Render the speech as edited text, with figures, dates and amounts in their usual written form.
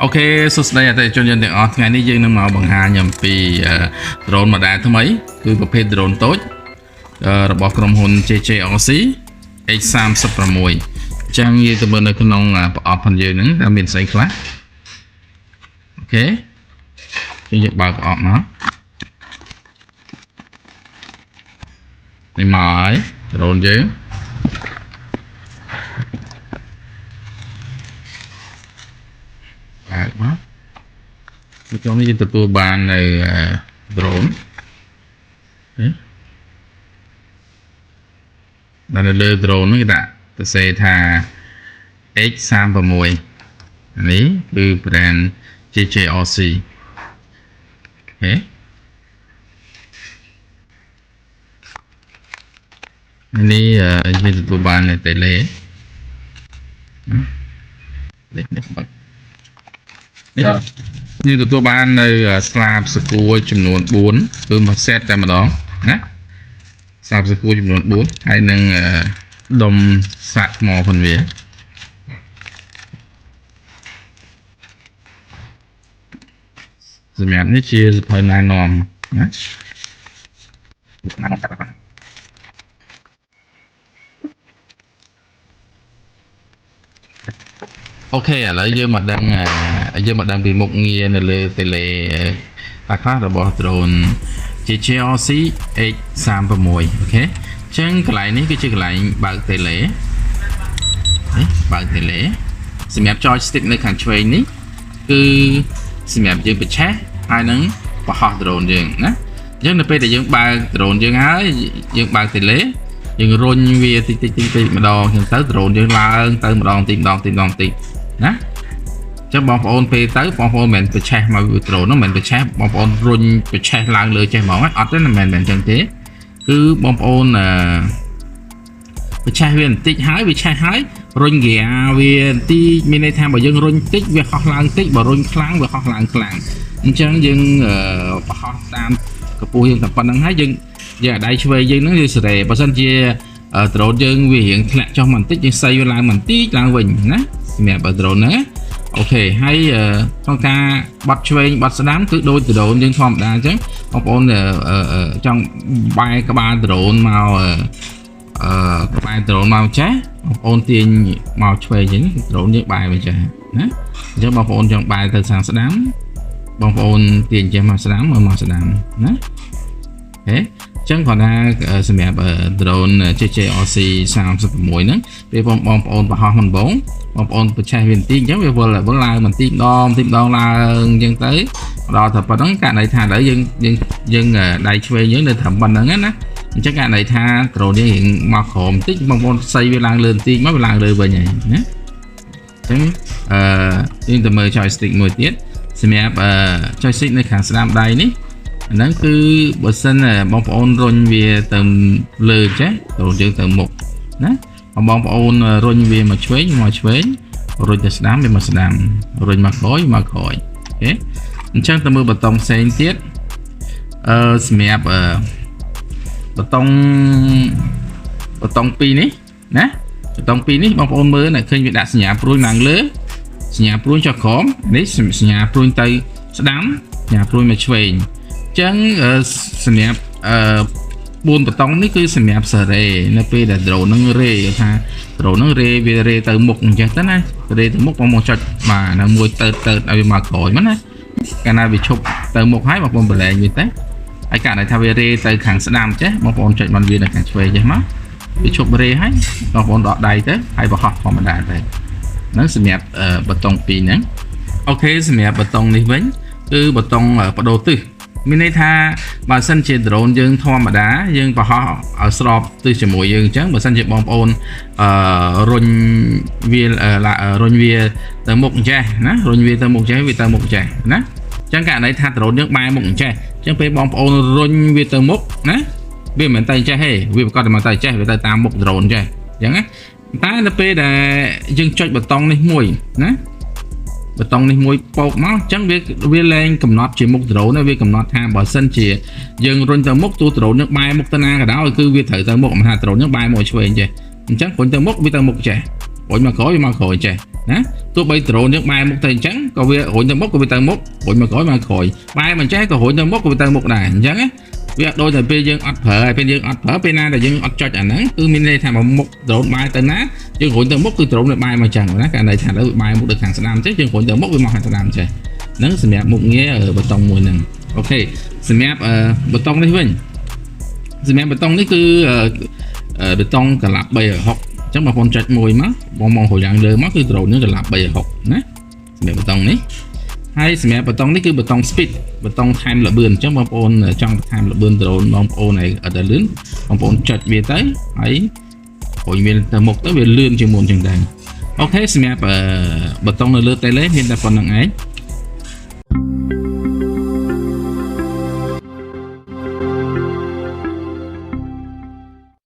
អូខេសួស្តីអតិថិជនទាំងអស់ថ្ងៃនេះយើងនឹងមកបង្ហាញអំពី drone ម៉ូដែលថ្មីគឺប្រភេទ drone តូចរបស់ក្រុមហ៊ុន JJRC X36 ចាំនិយាយទៅមើលនៅក្នុងប្រអប់របស់យើងហ្នឹងថាមានស្អីខ្លះអូខេយើងបើកប្រអប់មកនេះមកហើយ drone យើងមកខ្ញុំនេះទទួលបាននៅ drone នៅលើ drone នេះគេដាក់ទៅសេថា X36 នេះគឺ brand JJRC អូខេនេះយើងទទួលបាននៅ tele នេះទទួលបាននៅស្លាបសកួរចំនួន4គឺមួយ set តែម្ដងណាស្លាបសកួរចំនួន4ហើយនឹងដុំសាក់ថ្មផងវាសម្រាប់នេះជាសភៅណែនាំណាអូខេឥឡូវយើងមកដឹងពីមុខងារនៅលើ tele ខ្លះរបស់ drone JJRC X36 អូខេអញ្ចឹងកន្លែងនេះគឺជាកន្លែងបើក tele បើក tele សម្រាប់ joystick នៅខាងឆ្វេងនេះគឺសម្រាប់យើងបញ្ឆេះហើយនឹងបង្ហោះ drone យើងណាអញ្ចឹងនៅពេលដែលយើងបើក drone យើងហើយយើងបើក tele យើងរុញវាតិចម្ដងអញ្ចឹងទៅ drone យើងឡើងទៅម្ដងតិចណាអញ្ចឹងបងប្អូនពេលទៅបងប្អូនមិនមែនបញ្ឆេះមក drone នោះមិនមែនបញ្ឆេះបងប្អូនរុញបញ្ឆេះឡើងលើចេះហ្មងអត់ទេមិនមែនអញ្ចឹងទេគឺបងប្អូនបញ្ឆេះវាបន្តិចហើយវាឆេះហើយរុញហ្គាវាបន្តិចមានន័យថាបើយើងរុញតិចវាហោះឡើងតិចបើរុញខ្លាំងវាហោះឡើងខ្លាំងអញ្ចឹងយើងបង្ហោះតាមកម្ពស់យើងតែប៉ុណ្្នឹងហើយយើងអាដៃឆ្វេងយើងហ្នឹងវាសេរីបើសិនជា drone យើងវារៀងធ្លាក់ចុះបន្តិចយើងសៃវាឡើងបន្តិចឡើងវិញណាសម្រាប់ drone ហ្នឹងអូខេហើយក្នុងការបត់ឆ្វេងបត់ស្ដាំគឺដូច drone យើងធម្មតាអញ្ចឹងបងប្អូនចង់បែរក្បាល drone មកក្បាល drone មកចាស់បងប្អូនទាញមកឆ្វេងអញ្ចឹង drone យើងបែរមកចាស់ណាអញ្ចឹងបងប្អូនចង់បែរទៅខាងស្ដាំបងប្អូនទាញចេះមកស្ដាំមកស្ដាំណាអូខេអញ្ចឹងគាត់ថាសម្រាប់ drone JJRC 36ហ្នឹងពេលបងប្អូនបង្ហោះមិនបងប្អូនបញ្ឆេះវាបន្តិចអញ្ចឹងវាវិលឡើងបន្តិចម្ដងឡើងអញ្ចឹងទៅដល់តែប៉ុណ្្នឹងករណីថាដល់យើងដៃឆ្វេងយើងនៅត្រឹមប៉ុណ្្នឹងណាអញ្ចឹងករណីថា drone យើងរៀងមកក្រោមបន្តិចបងប្អូនសៃវាឡើងលើបន្តិចមកវាឡើងលើវិញហើយណាអញ្ចឹងយើងទៅមើល joystick មួយទៀតសម្រាប់joystick នៅខាងស្ដាំដៃនេះហ្នឹងគឺបើសិនបងប្អូនរុញវាទៅលើចេះdroneយើងទៅមុខណាបងប្អូនរុញវាមកឆ្វេងរុញទៅស្ដាំវាមកស្ដាំរុញមកក្រោយអូខេអញ្ចឹងទៅមើលប៊ូតុងផ្សេងទៀតសម្រាប់ប៊ូតុង2នេះណាប៊ូតុង2នេះបងប្អូនមើលឃើញវាដាក់សញ្ញាព្រួយឡើងលើសញ្ញាព្រួយចុះក្រោមនេះសញ្ញាព្រួយទៅស្ដាំសញ្ញាព្រួយមកឆ្វេងអញ្ចឹងសម្រាប់4ប៊ូតុងនេះគឺសម្រាប់សេរីនៅពេលដែល drone នឹងរេថា drone នឹងវារេទៅមុខអញ្ចឹងទៅណារេទៅមុខបងមកចុចបាទនៅមួយទៅឲ្យវាមកក្រោយមកណាកាលណាវាឈប់ទៅមុខហើយបងប្អូនបលែងវាទៅហើយកាលណាថាវារេទៅខាងស្ដាំចេះបងប្អូនចុចបានវានៅខាងឆ្វេងចេះមកវាឈប់រេហើយបងប្អូនដកដៃទៅហើយបង្ហោះធម្មតាទៅហ្នឹងសម្រាប់ប៊ូតុង2ហ្នឹងអូខេសម្រាប់ប៊ូតុងនេះវិញគឺប៊ូតុងបដូរទិសមានន័យថាបើសិនជា drone យើងធម្មតាយើងបង្ហោះឲ្យស្របទិសជាមួយយើងអញ្ចឹងបើសិនជាបងប្អូនរុញវាទៅមុខអញ្ចេះណារុញវាទៅមុខចេះវាទៅមុខចេះណាអញ្ចឹងករណីថា drone យើងបែរមុខអញ្ចេះអញ្ចឹងពេលបងប្អូនរុញវាទៅមុខណាវាមិនទៅអញ្ចេះទេវាប្រកាសតែមកទៅអញ្ចេះវាទៅតាមមុខ drone អញ្ចេះអញ្ចឹងណាតែនៅពេលដែលយើងចុចប៊ូតុងនេះមួយណាប៊ូតុងនេះមួយពោកមកអញ្ចឹងវាលែងកំណត់ជាមុខ drone វាកំណត់ថាបើសិនជាយើងរុញទៅមុខទូ drone នឹងបែរមុខទៅណាក៏ដោយគឺវាត្រូវទៅមុខមិនថា drone នឹងបែរមកឆ្វេងចេះអញ្ចឹងរុញទៅមុខវាទៅមុខចេះ រុញមកក្រោយមកក្រោយចេះណាទោះបីដ្រូនយើងបែរមុខទៅអញ្ចឹងក៏វារុញទៅមុខក៏វាទៅមុខរុញមកក្រោយមកក្រោយបែរមិនចេះក៏រុញទៅមុខក៏វាទៅមុខដែរអញ្ចឹងណាវាដូចតែពេលយើងអត់ប្រើហើយពេលយើងអត់ប្រើពេលណាដែលយើងអត់ចុចអាហ្នឹងគឺមានន័យថាមកមុខដ្រូនបែរទៅណាយើងរុញទៅមុខគឺដ្រូនវាបែរមកចឹងណាករណីថាលើបែរមុខទៅខាងស្ដាំចេះយើងរុញទៅមុខវាមកខាងស្ដាំចេះហ្នឹងសម្រាប់មុខងារប៊ូតុងមួយហ្នឹងអូខេសម្រាប់ប៊ូតុងនេះវិញសម្រាប់ប៊ូតុងនេះគឺប៊ូតុងកន្លាប់360អញ្ចឹងបងប្អូនចុចមួយមកបងហៅយ៉ាងលើមកគឺដ្រូននេះកន្លាប់360ណាសម្រាប់ប៊ូតុងនេះហើយសម្រាប់ប៊ូតុងនេះគឺប៊ូតុង speed ប៊ូតុងថែមល្បឿនអញ្ចឹងបងប្អូនចង់ថែមល្បឿនដ្រូនបងប្អូនឲ្យអត់ទៅលឿនបងប្អូនចុចវាទៅហើយរុញវាទៅមុខទៅវាលឿនជាងមុនអញ្ចឹងដែរអូខេសម្រាប់ប៊ូតុងនៅលើ tele មានតែប៉ុណ្្នឹងឯង